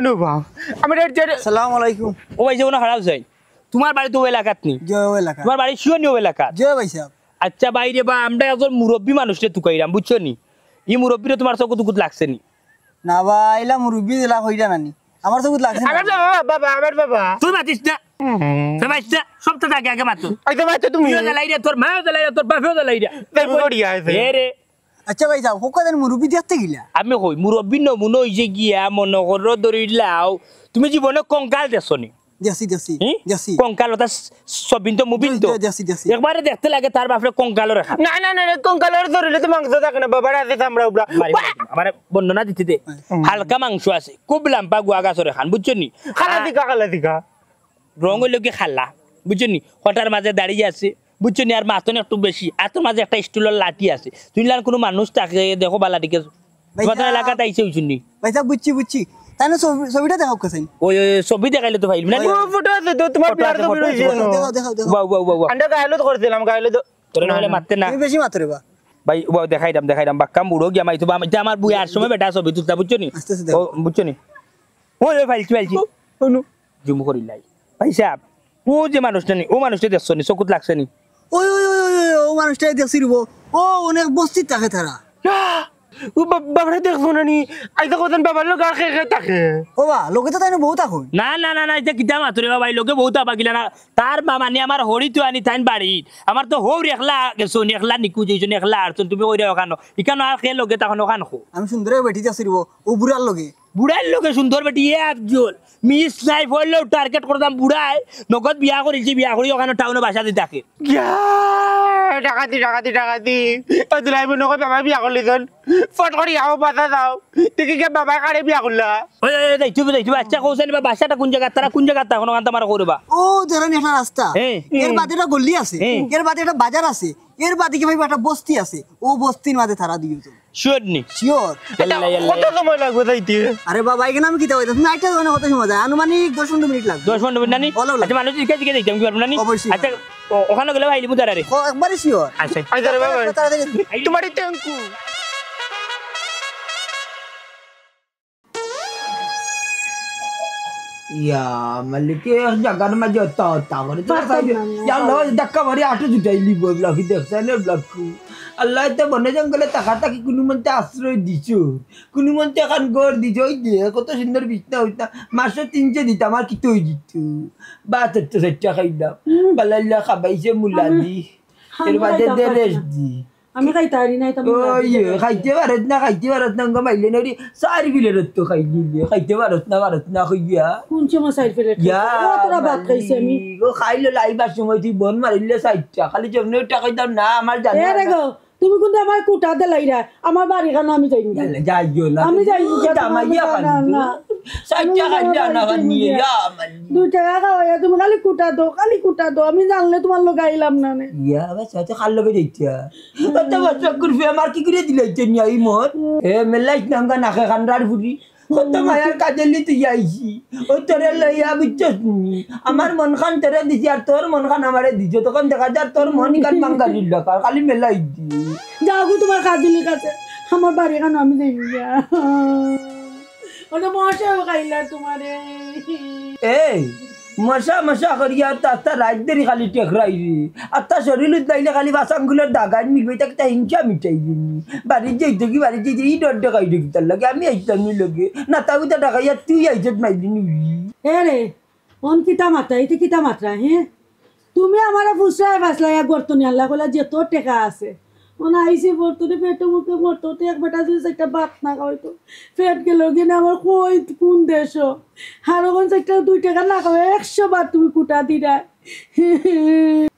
অনুভব আমার আসসালামু আলাইকুম ও ভাই যেমন খারাপ যাই তোমার বাড়ি তো এলাকাত নি জয় এলাকা তোমার বাড়ি শিওনি এলাকা জয় ভাই সাহেব আচ্ছা বাইরে বা আমরা একজন মুরব্বী মানুষকে তুকাইলাম বুঝছো নি এই মুরব্বীরে তোমার চোখ দুকুত লাগছে নি না ভাই এলা মুরব্বি দিলা হইরা নানি আমার তো লাগছে না আমার বাবা আমার বাবা তুই মাতিস না তুই মাতিস না সব তো আগে আগে মাতো আইতে মাইতে তুমি তুইও জ্বালাই রে তোর মাও জ্বালাই রে তোর বাপেও জ্বালাই রে তাই বড়িয়া আছে এ রে আচ্ছা ভাই সাহেব কোকাদের মুরব্বি দেখতে গিলা আমি কই মুরব্বী নমুনো হইছে গিয়া মনে করো ধরিলাও তুমি জীবনে কঙ্কাল দেখছনি দেশি দেশি দেশি কঙ্কাল ওটা সবিন তো মুবিন তো দেশি দেশি একবারে দেখতে লাগে তার বাপরে কঙ্কাল রেখা না না না কঙ্কালের ধরিলে তো মাংস থাকে না বাবার আছে চামড়া উবড়া আমার বর্ণনা দিতে দে হালকা মাংস আছে খুব লাম্পা গুয়া গাছরে খান বুঝছো নি খালা দিকা রঙ হইলো কি খালা বুঝছো নি হঠার মাঝে দাঁড়িয়ে আছে বুঝছো নি আর মাতন একটু বেশি আর তোর মাঝে একটা স্টুলের লাঠি আছে তুই কোনো মানুষ থাকে দেখো বালাটিকে তোমাদের এলাকাতে আইসে হইছুন নি ভাই সাহেব বুঝছি তাই না ছবিটা দেখাও কাছেন ওই ছবি দেখাইলে তো ফাইল না ফটো আছে তো তোমার প্লেয়ার ছবি রইছে দেখাও দেখাও দেখাও বাউ বাউ বাউ আন্ডা গায়লো করছিলাম গায়লো তো তোর নাহলে মারতে না তুমি বেশি মাত্রে বা ভাই বাউ দেখাইলাম বাক্কা মুড়ো গিয়া মাইতো এটা আমার বুই আর সময় বেটা ছবি তুলতা বুঝছো নি আস্তে আস্তে দেখো। বুঝছো নি ওই ফাইলছি অনু জুম করিলাই ভাই সাহেব ও যে মানুষটা নি ও মানুষটা দেখছো নি চকুত লাগছে নি ওই ওই ওই ওই ও মানুষটাই দেখছি রব ও অনেক বস্তি থাকে তারা ও বাবারে দেখছো না নি আইতা কোন বাবার লোক আর খেয়ে থাকে ও বা লোকে তো তাই না বহুত এখন না না না না এটা কিতা মাতুরে ভাই লোকে বহুত আবাগিলা না তার মানে আমার হরি তো আনি তাইন বাড়ি আমার তো হৌর একলা গেছো একলা নিকু যাইছো একলা আর তুমি ওই ওখানো ইকানো আর খেয়ে লোকে তখন ওখান খো আমি সুন্দর বেটি যাচ্ছি রব ও বুড়ার লগে বুড়ার লোকে সুন্দর বেটি এ আফজল মিস লাইফ হইলেও টার্গেট করতাম বুড়ায় নগদ বিয়া করেছি বিয়া করি ওখানে টাউনে বাসা দিয়ে থাকে ডাকাতি দুলাই বোন বাবা বিয়া করলি তখন ফট করি আও বাধা দাও দেখি কে বাবা কারে বিয়া করলা ওই দেখি বাচ্চা কৌছেন বা বাসাটা কোন জায়গা তারা কোন জায়গা তখন ওখান আমার করবা ও ধরেন একটা রাস্তা এর বাদে একটা গল্লি আছে এর বাদে একটা বাজার আছে এর বাদে কি ভাই একটা বস্তি আছে ও বস্তির মাঝে তারা দিও তো শিওর নি শিওর কত সময় লাগবে যাইতে আরে বাবা এখানে আমি কি দাও তুমি আইটা দোকানে কত সময় যায় আনুমানিক 10-15 মিনিট লাগবে 10 মিনিট নানি আচ্ছা মানুষ দিকে দেখতাম কি পারবো নানি আচ্ছা ওখানে গেলে ভাই লিমু দাঁড়ারে একবারে শিওর আচ্ছা আইতা রে বাবা তোমারই ট্যাঙ্কু या मल्लिके जगन में जोता होता करे तो या लो धक्का मारी आटो जुटाइली ब्लॉक देखছানে ব্লক আল্লাহ তো বনে জঙ্গলে টাকা টাকি কোনো মতে আশ্রয় দিছো কোনো মতে এখন ঘর দিছো ওই যে কত সুন্দর বিছনা হইতা মাসে 300 দিতাম আর কি তুই দিত বাত তো সেটা খাইলা বালাল্লা খাবাইছে মুলাদি এর বাদে দে রেস্ট দি আমি খাইতে পারি নাই তুমি ওই খাইতে পারত না গমাইলে নরি সারি বিলের তো খাইতে পারত না কইয়া কোন সময় সাইড ফেলে ইয়া তোরা ভাত খাইছি আমি ও খাইলো লাইবার সময় তুই বন মারিলে সাইডটা খালি জমনে টাকা দাও না আমার জানা এ রে গো তুমি কিন্তু আমার কুটা দেলাইরা আমার বাড়ি খানো আমি যাই না যাইও না আমি যাই দামাইয়া খালি সাইডটা খাইলা না নিয়ে যা আমার 2 টাকা খাওয়া তুমি খালি কুটা দাও আমি জানলে তোমার লোক আইলাম না নে ইয়া বাস আচ্ছা খাল লগে যাইতা কত বছর করবে আমার কি করে দিলাইতে নি আই মোর এ মেলাইত নাঙ্গা নাকে খান্ডার ফুরি কত মায়ার কাজেলি তুই আইছি ও তোরে লইয়া বুঝছস নি আমার মন খান তোরে দিছি আর তোর মন খান আমারে দিছো তখন দেখা যায় তোর মন কান বাঙ্গারিল দরকার খালি মেলাই দি যাও গো তোমার কাজুলির কাছে আমার বাড়ি খানো আমি যাই না ওটা মশা খাইলা তোমারে এই মশা করিয়া তাস্তা রাত দেরি খালি টেকরাই রে আর তা শরীর দাইলে খালি বাসানগুলোর দাগান মিলবে তাকে তা হিংসা মিটাই দিনি বাড়ির যাইতে কি বাড়ির যাইতে এই ডর দেখাই দেখি তার লাগে আমি আইতাম নি লগে না তাও তা ডাকাইয়া তুই আইছত মাইলি নিবি রে অন কিতা মাত্রা এইতে কিতা মাত্রা হ্যাঁ তুমি আমার ফুসরায় বাসলা এক বর্তনি আল্লাহ কইলা যে তোর টেকা আছে ওনা আইসি বর্তনে পেটে মুখে মরতো তো এক বেটা যদি একটা ভাত না খাওয়াইতো পেট গেল কিনা আমার কই কোন দেশ আর ওখান একটা 2 টাকা না খাওয়া 100 বার তুমি কুটা দিরা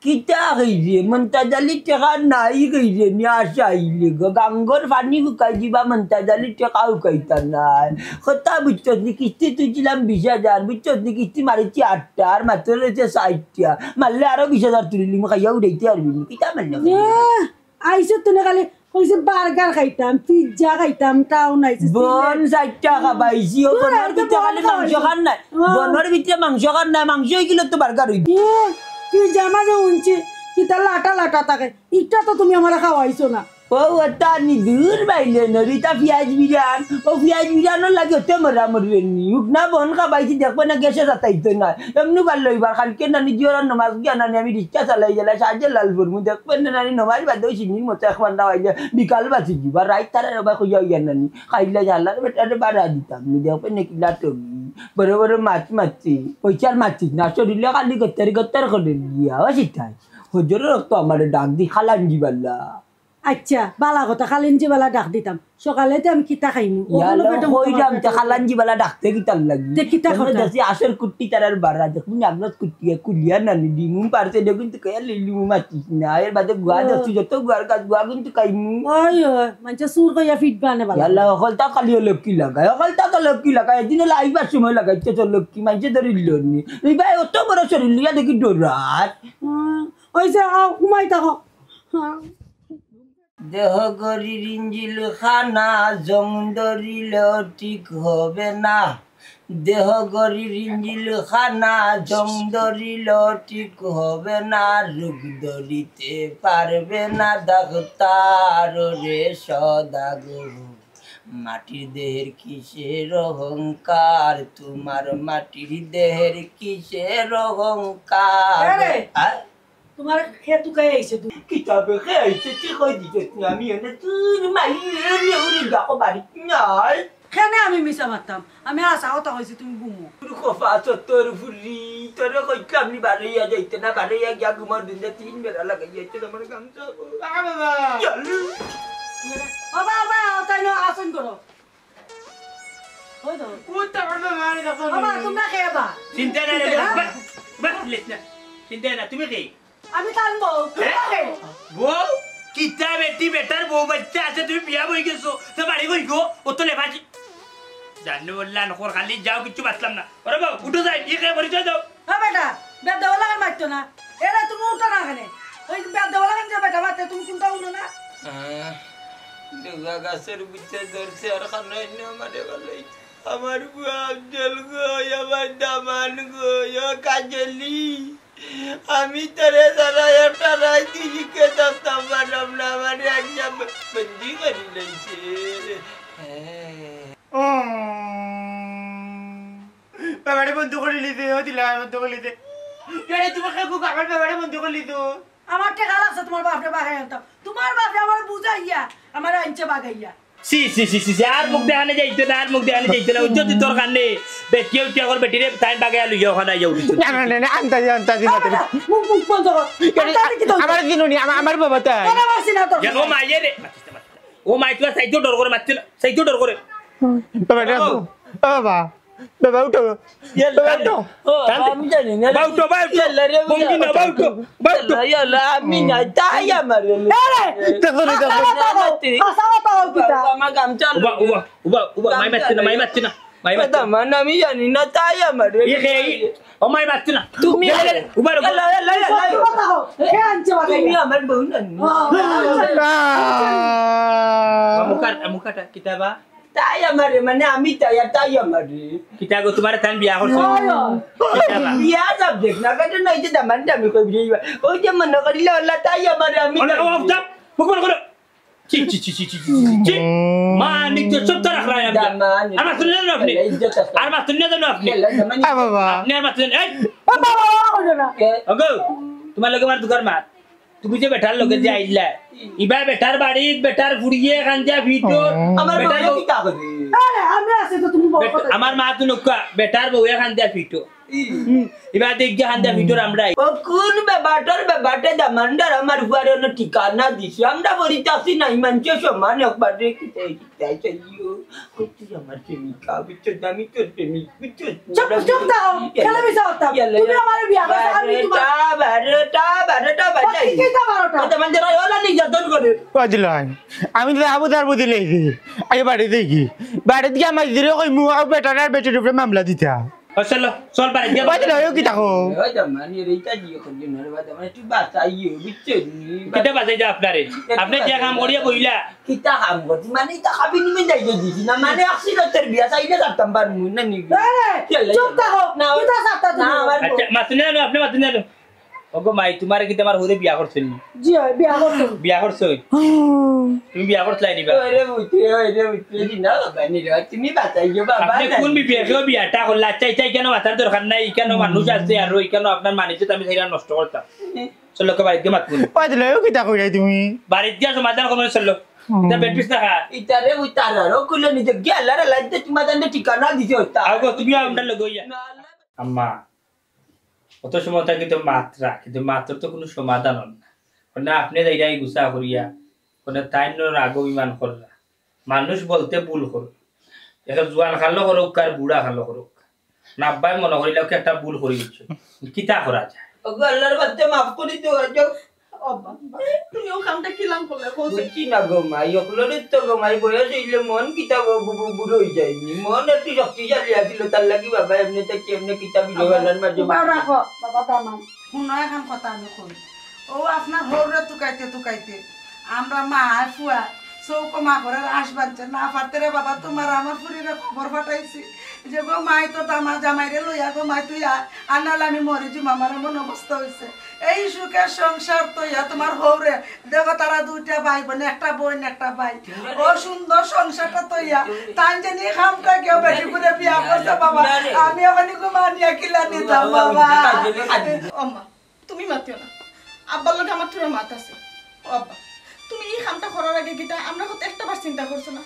কিতা কইছে মন্তাজালি টেকা নাই কইছে নি আসাইলে গাঙ্গর পানি হুকাই দিবা মন্তাজালি টেকা হুকাইতা নাই কথা বুঝছস নি কিস্তি তুইছিলাম 20,000 বুঝছস নি কিস্তি মারিছি 8টা আর মাত্র রয়েছে 60টা মারলে আরো 20,000 তুলিলি খাইয়া উড়াইতে পারবি নি কিতা মারলে আইসো তুমি খালি কইছে বার্গার খাইতাম পিজ্জা খাইতাম টাউন আইছে বন 60 টাকা পাইছি ও বনের ভিতরে খালি মাংস খান নাই বনের ভিতরে মাংস খান নাই মাংস হইছিল তো বার্গার হইছে পিজ্জা মাঝে উনছে কিতা লাটা লাটা থাকে ইটা তো তুমি আমার খাওয়াইছো না ও ওটা নি দূর বাইলে নরিতা পিয়াজ বিরান ও পিয়াজ বিরানোর লাগে ওতে মরা মরবে নি উঠনা বন খাবাইছি দেখবে না গ্যাসে যাতাইতো না এমনি বার লইবার কালকে নানি জিওরার নমাজ গিয়া নানি আমি রিক্সা চালাই গেলা সাজে লালপুর মু দেখবে না নানি নমাজ বাদ ওই সিনির মতো এখন দাও আইলে বিকাল বাঁচি দিবা রাইত তারা রবা কইয়া গিয়া নানি খাইলে জানলা বেটারে বাড়া দিতাম নি দেখবে না কিলা টগি বড় বড় মাছ মাছি পয়সার মাছি না শরীরে খালি গত্তার করে গিয়া ও সিটাই হজর রক্ত আমার ডাক দি খালান জিবাল্লা আচ্ছা বালা কথা খালিঞ্জি বেলা ডাক দিতাম সকালে তো আমি কিতা খাইমু কইরাম তে খালাঞ্জি বেলা ডাকতে কিতাল লাগি কিতা কথা দেশি আসর কুট্টি তারার বাড়া দেখুন আগনত কুট্টি কুলিয়া নানি দিমু পারতে দেখুন তো কয়া লিলু মাতিস না এর বাদে গুয়া দছি যত গুয়ার কাজ গুয়া কিন্তু কাইমু ওই মানে সুর কইয়া ফিটবানে বালা আল্লাহ হলতা খালি লক্ষ্মী লাগায় হলতা তো লক্ষ্মী লাগায় দিনে লাইবার সময় লাগাইছে তো লক্ষ্মী মাইছে ধরিল নি এই ভাই অত বড় শরীর লিয়া দেখি ডরাত ওই যে ঘুমাই থাকো দেহ গরি রিঞ্জিল খানা জং ধরিলে ঠিক হবে না দেহ গরি রিঞ্জিল খানা জং ধরিলে ঠিক হবে না রোগ ধরিতে পারবে না ডাক্তার রে সদাগ মাটির দেহের কিসের অহংকার তোমার মাটির দেহের কিসের অহংকার তোমার খেতু কে আইছে তুই কিতাবে কে আইছে তুই কই দিছিস আমি এনে তুই মাইরে উড়ি যাও বাড়ি নাই কেন আমি মিছা মারতাম আমি আশা কথা কইছি তুমি ঘুমো তুই কফা তোর ফুরি তোর কইতাম নি বাড়িয়া যাইতে না বাড়িয়া গিয়া ঘুমার দিন 3 বেলা লাগাই যাইতে আমার গামছা বাবা বাবা বাবা তাই না আসন করো ওই তো উত্তর মারি দেখো বাবা তোমরা খেবা চিন্তা না রে বাস লেট না চিন্তা না তুমি কি আমি টানবো বউ কিতা বেটি বেটার বউ বাচ্চা আছে তুমি বিয়া বই গেছো তো বাড়ি কই গো ও তো লেফাজি জানলে বললা নখর খালি যাও কিছু বাতলাম না ওরে বাবু উঠো যাই কি কে পরিচয় দাও হ্যাঁ বেটা বেদ দেওয়া লাগান মারতো না এরা তুমি উঠো না এখানে ওই বেদ দেওয়া লাগান যা বেটা মারতে তুমি কোনটা উঠো না দুগা গাছের বিচে ধরছে আর খানাই না আমারে বলাই আমার বুয়া আব্দুল গো আমার দামান গো কাজলি আমি তোরে সারা একটা রাত দিকে দস্তাম বানাম না আমার একদম বন্দি করে লইছে বাবারে বন্ধ করে লিতে ও দিলা বন্ধ করে লিতে আরে তুমি কাকু আমার বাবারে বন্ধ করে লিতো আমার টাকা লাগছে তোমার বাপরে বাগাই আনতাম তোমার বাপরে আমার বুঝাইয়া আমার আনছে বাগাইয়া সি আর মুখ দেখানে যাইতো না আর মুখ দেখানে যাইতো না উজ্জ্বল তোর কানে বেটিও টিয়া কর বেটি রে টাইম বাগাই আলু ইয়া খানা যাও না আন্তা দিন মুখ বন্ধ কর আমার দিনুনি আমার বাবা তাই তোরা বাসি না তো ও মাইয়ে রে ও মাই তো সাইতো ডর করে মারছিল সাইতো ডর করে বাবা বাবা উঠো আমি জানি না বাউটো বঙ্গি না বাউটো ইয়ালা আমি না তাই আমার দেখো আমার গামছা উবা মাই মারছি না দামান আমি জানি না তাই আমার ও মাই মারছি না তুমি উবা কে আনছে বাগাইয়া তুমি আমার বউ না মুখাটা কিতাবা তাই আমার মানে আমি তাই আমার কিতা গো তোমার তান বিয়া করছো কিতাবা বিয়া সাবজেক্ট না কাটে নাই যে দামান আমি কই বিয়া ওই যে মনে করিলে আল্লাহ তাই আমার আমি ওরে ও আফতা মুখ বন্ধ করো ছি ছি ছি ছি ছি ছি মানিক তো সব তো রাখরা আমি আর মাতুন না আপনি আর মাতুন না জানো আপনি বাবা আপনি আর মাতুন এই বাবা ওরে না ওগো তোমার লগে মার দুকার মার তুমি যে বেটার লগে যে আইলা ইবা বেটার বাড়ি বেটার ফুড়িয়ে কাঞ্জা ভিটো আমার বেটার বউ কি তা করে আরে আমি আছি তো তুমি বল আমার মা তো নকা বেটার বউয়া কাঞ্জা ভিটো ইবা দেখ যে কাঞ্জা ভিটোর আমরাই ও কোন ব্যাপারটা দামান্ডার আমার উপরে না ঠিকানা দিছি আমরা বলিতে আসি না ইমানকে সমান একবারে কি তাই চাইও কত আমার প্রেমিকা বিচ্ছু দামি তোর প্রেমিক বিচ্ছু চুপ দাও খেলা বিসা হতা তুমি আমারে বিয়া করছ আমি তোমার বারোটা বাজাই কি তা 12টা তোমাদের ওলা নির্যাতন করে কদিলাই আমি তো আবুদার বুদ্ধি লেগি আগে বাড়িতে দেখি বাড়িতে গিয়ে আমার দিলে কই মু আর বেটার বেটির উপরে মামলা দিতা চলো চল বাড়ি গিয়ে কদিলাই কি তাকো ওই দামানি রেইতা দিও কোন জন রে দামানি তুই বাঁচাইও বিচ্ছু কিটা বাজাই যা আপনারে আপনি যে কাম করিয়া কইলা kita hamgot mana ita kabin min dai jadi sih mana aksi lo terbiasa ini tak tambah mun nih আরে চুপ থাকো কি তা সাথে তুমি আচ্ছা মাতুন না আপনি মাতুন না ওগো মাই তোমারে কি তোমার হরে বিয়া করছেন জি বিয়া করছো বিয়া করছো তুমি বিয়া করছলাই নিবা ore buti dina bani রে তুমি বাঁচাইও বাবা আপনি কোন বিয়াটা করলা চাই কেন মাথার দরকার নাই কেন মানুষ আছে আর ওই কেন আপনার মানিছে আমি সেইটা নষ্ট করতাম চলো কে বাড়িতে মাতুন কদিলাই কি তা কইলাই তুমি বাড়িতে গিয়ে সমাধান করবে চলো এটা বেটপিস না খা itare utara kulo ni gela la lante তুমি জানতে ঠিকানা দিছে ওটা আগো তুমি আমরা লগইয়া আম্মা অত সময় থাকে তো মাত্রা কিন্তু মাত্র তো কোনো সমাধান হল না আপনি যাইরাই গুছা করিয়া কোনো তাইন রাগ অভিমান করলা মানুষ বলতে ভুল করো এখন জোয়ান খালো করুক আর বুড়া খালো করুক নাব্বাই মনে করিলাও কি একটা ভুল করি দিচ্ছ কিতা করা যায় ওগো আল্লাহর বাতে maaf করে দিও যাও তুমি ও কামটা কিলাম করলে বুঝছি না গো মাই ওগুলোর তো গো মাই বয়স হইলে মন কিতাব বুড়ো হই যায়নি মন একটু শক্তিশালী আছিল তার লাগি বাবা এমনি থেকে এমনি কিতাব বিলওয়ালার মাঝে রাখো বাবা দামান শুনো এখন কথা আমি কই ও আপনার হৌরে তুকাইতে আমরা মা ফুয়া চৌকো মা করে আসবানছে না পারতে রে বাবা তোমার আমার ফুরিরে খবর ফাটাইছি যে গো মাই তো দামা জামাইরে লইয়া গো মাই তুই আনাল আমি মরে যে মামার এমন অবস্থা হয়েছে এই সুখের সংসার তো ইয়া তোমার হৌরে দেখো তারা দুইটা ভাই বোন একটা বোন একটা ভাই ও সুন্দর সংসারটা তো ইয়া তাই জানি খামটা কেউ বেশি করে বিয়া করছে বাবা আমি ওখানে গো মানিয়া কিলা নিতাম বাবা আম্মা তুমি মাতিও না আব্বার লগে আমার তোর মাত আছে ও আব্বা তুমি এই কামটা করার আগে গিটা আমরা কত একটাবার চিন্তা করছো না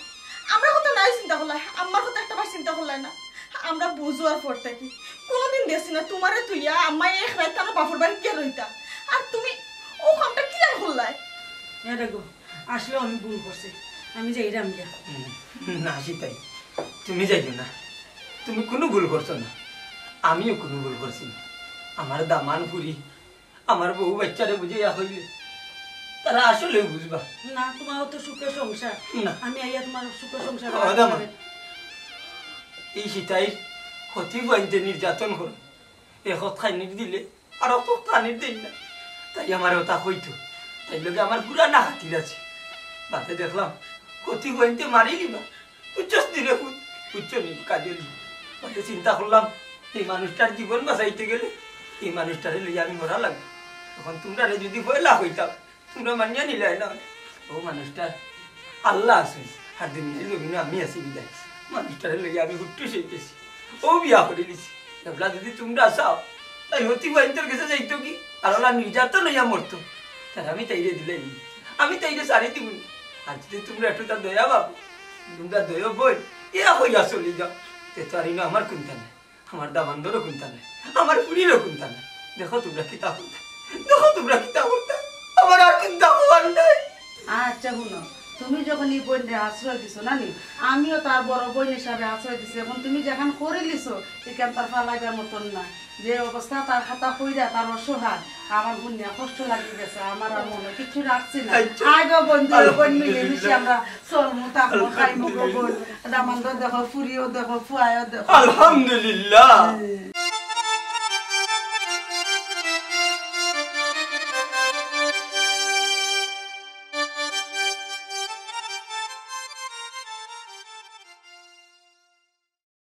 আমরা কত নাই চিন্তা করলাই আম্মার কত একটাবার চিন্তা করলাই না আমরা বুঝোয়ার পর থাকি কোনোদিন দেখছি না তোমারে তুইয়া আম্মাই এক রাত আমার বাপর বাড়ি কে রইতা আর তুমি ও কামটা কি লাগ করলাই দেখো আসলে আমি ভুল করছি আমি যাইরাম গিয়া না সেটাই তুমি যাইও না তুমি কোনো ভুল করছো না আমিও কোনো ভুল করছি না আমার দামান পুরি আমার বউ বাচ্চারে বুঝিয়া হইলে তারা আসলে বুঝবা না তোমার তো সুখের সংসার না আমি আইয়া তোমার সুখের সংসার এই সীতাই ক্ষতি বানতে নির্যাতন করো এখত খাইনির দিলে আর অত খানির দিন না তাই আমার ওটা হইতো তাই লোকে আমার পুরা না হাতির আছে বাতে দেখলাম ক্ষতি বানতে মারি নিবা উচ্চস দিলে উচ্চ নিব কাজে বাতে চিন্তা করলাম এই মানুষটার জীবন বাঁচাইতে গেলে এই মানুষটারে লইয়া আমি মরা লাগবে তখন তোমরা যদি ভয়লা হইতাম তোমরা মানিয়া নিলাই না ও মানুষটার আল্লাহ আছে আর দুনিয়ার লোক আমি আছি বিদায় মানুষটারে লইয়া আমি হুট্টু সেইতেছি ও বিয়া করে দিছি এবলা যদি তোমরা চাও তাই হতি বাইন্তর কাছে যাইতো কি আর ওলা নির্যাতন হইয়া মরতো তার আমি তাইরে দিলে আমি তাইরে সারি দিব আর যদি তোমরা একটু তার দয়া বাবু তোমরা দয়া বই ইয়া হইয়া চলে যাও তে তো আর ইনো আমার কোনটা নাই আমার দাবান্দরও কোনটা নাই আমার পুরীরও কোনটা নাই দেখো তোমরা কিতা করতে দেখো তোমরা কিতা করতে আমার আর কোনটা হওয়ার নাই আচ্ছা শুনো তুমি যখন এই বোনরে আশ্রয় দিছো না নি আমিও তার বড় বোন হিসাবে আশ্রয় দিছি এখন তুমি যেখান করে লিছো এখান তার ফালাইবার মতন না যে অবস্থা তার খাতা কইরা তার অসহায় আমার বোন নিয়ে কষ্ট লাগিয়ে গেছে আমার আর মনে কিছু রাখছি না আগে বন্ধু বোন মিলে মিশে আমরা চলমু থাকবো খাইমু বোন দামান্দ দেখো ফুরিও দেখো ফুয়াইও দেখো আলহামদুলিল্লাহ